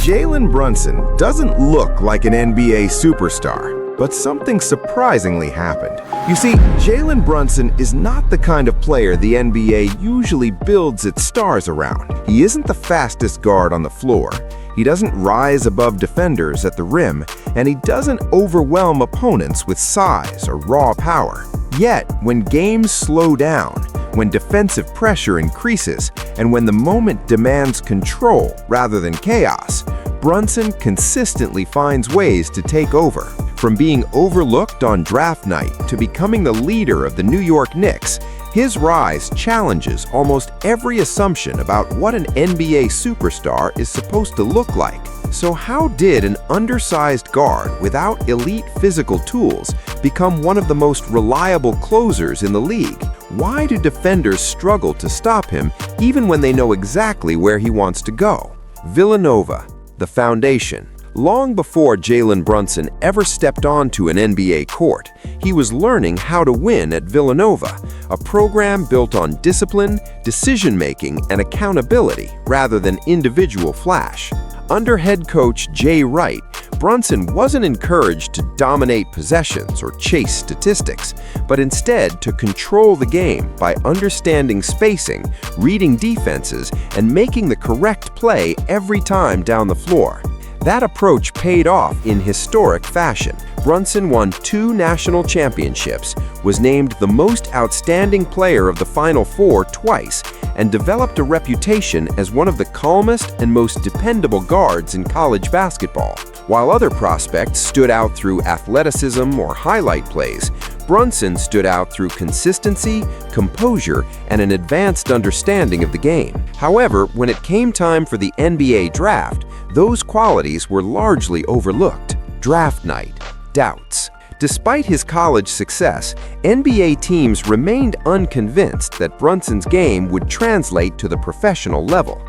Jalen Brunson doesn't look like an NBA superstar, but something surprisingly happened. You see, Jalen Brunson is not the kind of player the NBA usually builds its stars around. He isn't the fastest guard on the floor, he doesn't rise above defenders at the rim, and he doesn't overwhelm opponents with size or raw power. Yet, when games slow down, when defensive pressure increases, and when the moment demands control rather than chaos, Brunson consistently finds ways to take over. From being overlooked on draft night to becoming the leader of the New York Knicks, his rise challenges almost every assumption about what an NBA superstar is supposed to look like. So how did an undersized guard without elite physical tools become one of the most reliable closers in the league? Why do defenders struggle to stop him even when they know exactly where he wants to go? Villanova, the foundation. Long before Jalen Brunson ever stepped onto an NBA court, he was learning how to win at Villanova, a program built on discipline, decision-making, and accountability rather than individual flash. Under head coach Jay Wright, Brunson wasn't encouraged to dominate possessions or chase statistics, but instead to control the game by understanding spacing, reading defenses, and making the correct play every time down the floor. That approach paid off in historic fashion. Brunson won 2 national championships, was named the most outstanding player of the Final Four twice, and developed a reputation as one of the calmest and most dependable guards in college basketball. While other prospects stood out through athleticism or highlight plays, Brunson stood out through consistency, composure, and an advanced understanding of the game. However, when it came time for the NBA draft, those qualities were largely overlooked. Draft night, doubts. Despite his college success, NBA teams remained unconvinced that Brunson's game would translate to the professional level.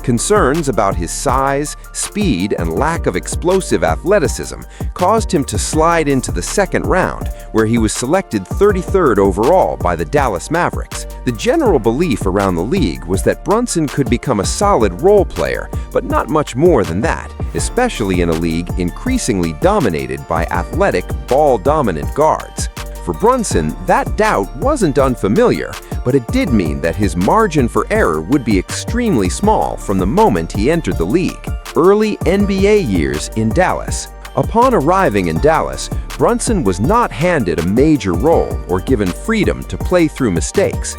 Concerns about his size, speed, and lack of explosive athleticism caused him to slide into the second round, where he was selected 33rd overall by the Dallas Mavericks. The general belief around the league was that Brunson could become a solid role player, but not much more than that, especially in a league increasingly dominated by athletic, ball-dominant guards. For Brunson, that doubt wasn't unfamiliar, but it did mean that his margin for error would be extremely small from the moment he entered the league. Early NBA years in Dallas. Upon arriving in Dallas, Brunson was not handed a major role or given freedom to play through mistakes.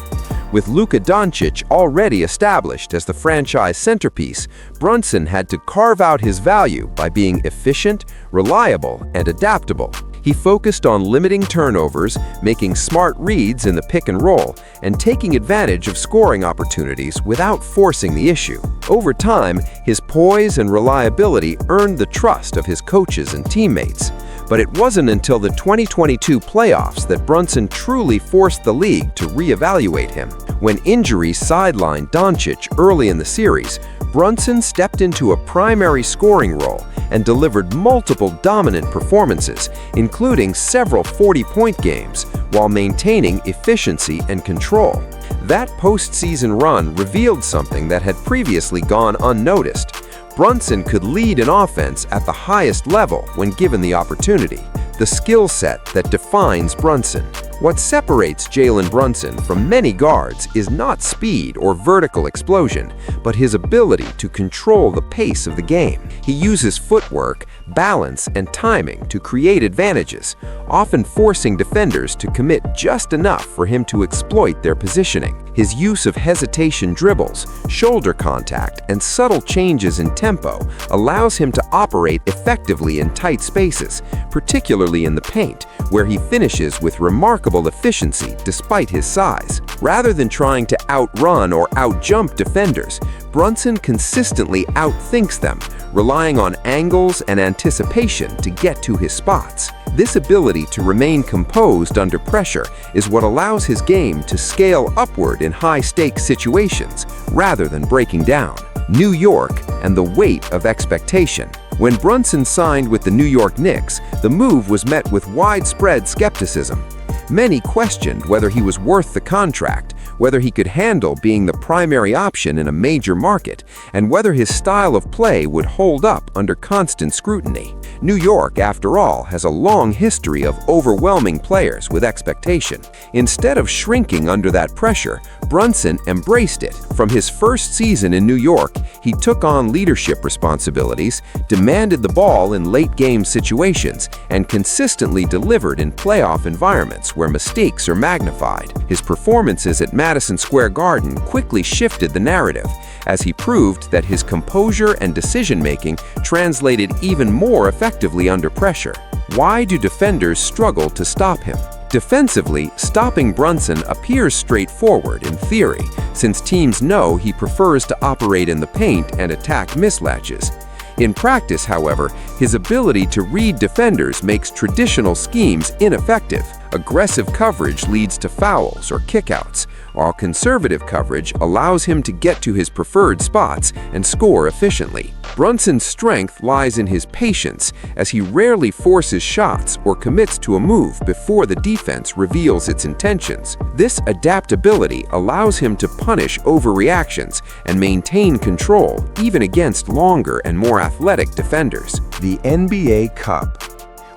With Luka Doncic already established as the franchise centerpiece, Brunson had to carve out his value by being efficient, reliable, and adaptable. He focused on limiting turnovers, making smart reads in the pick and roll, and taking advantage of scoring opportunities without forcing the issue. Over time, his poise and reliability earned the trust of his coaches and teammates. But it wasn't until the 2022 playoffs that Brunson truly forced the league to reevaluate him. When injuries sidelined Doncic early in the series, Brunson stepped into a primary scoring role and delivered multiple dominant performances, including several 40-point games, while maintaining efficiency and control. That postseason run revealed something that had previously gone unnoticed. Brunson could lead an offense at the highest level when given the opportunity, the skill set that defines Brunson. What separates Jalen Brunson from many guards is not speed or vertical explosion, but his ability to control the pace of the game. He uses footwork, balance, and timing to create advantages, often forcing defenders to commit just enough for him to exploit their positioning. His use of hesitation dribbles, shoulder contact, and subtle changes in tempo allows him to operate effectively in tight spaces, particularly in the paint, where he finishes with remarkable efficiency despite his size. Rather than trying to outrun or outjump defenders, Brunson consistently outthinks them, relying on angles and anticipation to get to his spots. This ability to remain composed under pressure is what allows his game to scale upward in high-stakes situations rather than breaking down. New York and the weight of expectation. When Brunson signed with the New York Knicks, the move was met with widespread skepticism. Many questioned whether he was worth the contract, whether he could handle being the primary option in a major market, and whether his style of play would hold up under constant scrutiny. New York, after all, has a long history of overwhelming players with expectation. Instead of shrinking under that pressure, Brunson embraced it. From his first season in New York, he took on leadership responsibilities, demanded the ball in late-game situations, and consistently delivered in playoff environments where mistakes are magnified. His performances at Madison Square Garden quickly shifted the narrative, as he proved that his composure and decision-making translated even more effectively under pressure. Why do defenders struggle to stop him? Defensively, stopping Brunson appears straightforward in theory, since teams know he prefers to operate in the paint and attack mismatches. In practice, however, his ability to read defenders makes traditional schemes ineffective. Aggressive coverage leads to fouls or kickouts, while conservative coverage allows him to get to his preferred spots and score efficiently. Brunson's strength lies in his patience, as he rarely forces shots or commits to a move before the defense reveals its intentions. This adaptability allows him to punish overreactions and maintain control even against longer and more athletic defenders. The NBA Cup.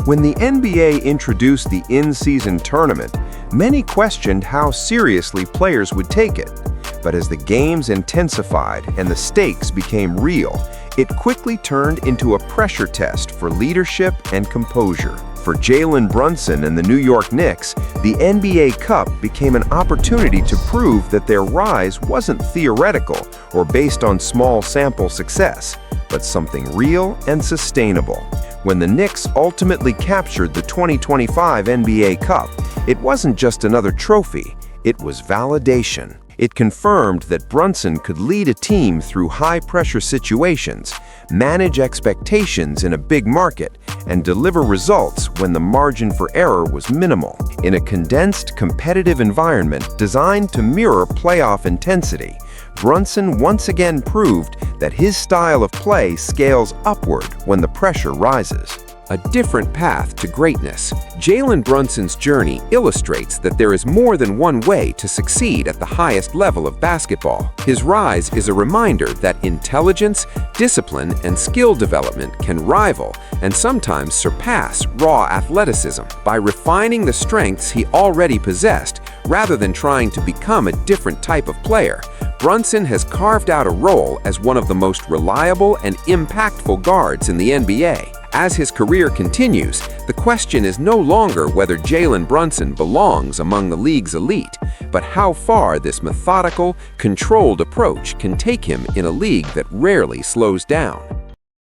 When the NBA introduced the in-season tournament, many questioned how seriously players would take it. But as the games intensified and the stakes became real, it quickly turned into a pressure test for leadership and composure. For Jalen Brunson and the New York Knicks, the NBA Cup became an opportunity to prove that their rise wasn't theoretical or based on small sample success, but something real and sustainable. When the Knicks ultimately captured the 2025 NBA Cup, it wasn't just another trophy, it was validation. It confirmed that Brunson could lead a team through high-pressure situations, manage expectations in a big market, and deliver results when the margin for error was minimal. In a condensed, competitive environment designed to mirror playoff intensity, Brunson once again proved that his style of play scales upward when the pressure rises. A different path to greatness. Jalen Brunson's journey illustrates that there is more than one way to succeed at the highest level of basketball. His rise is a reminder that intelligence, discipline, and skill development can rival and sometimes surpass raw athleticism. By refining the strengths he already possessed, rather than trying to become a different type of player, Brunson has carved out a role as one of the most reliable and impactful guards in the NBA. As his career continues, the question is no longer whether Jalen Brunson belongs among the league's elite, but how far this methodical, controlled approach can take him in a league that rarely slows down.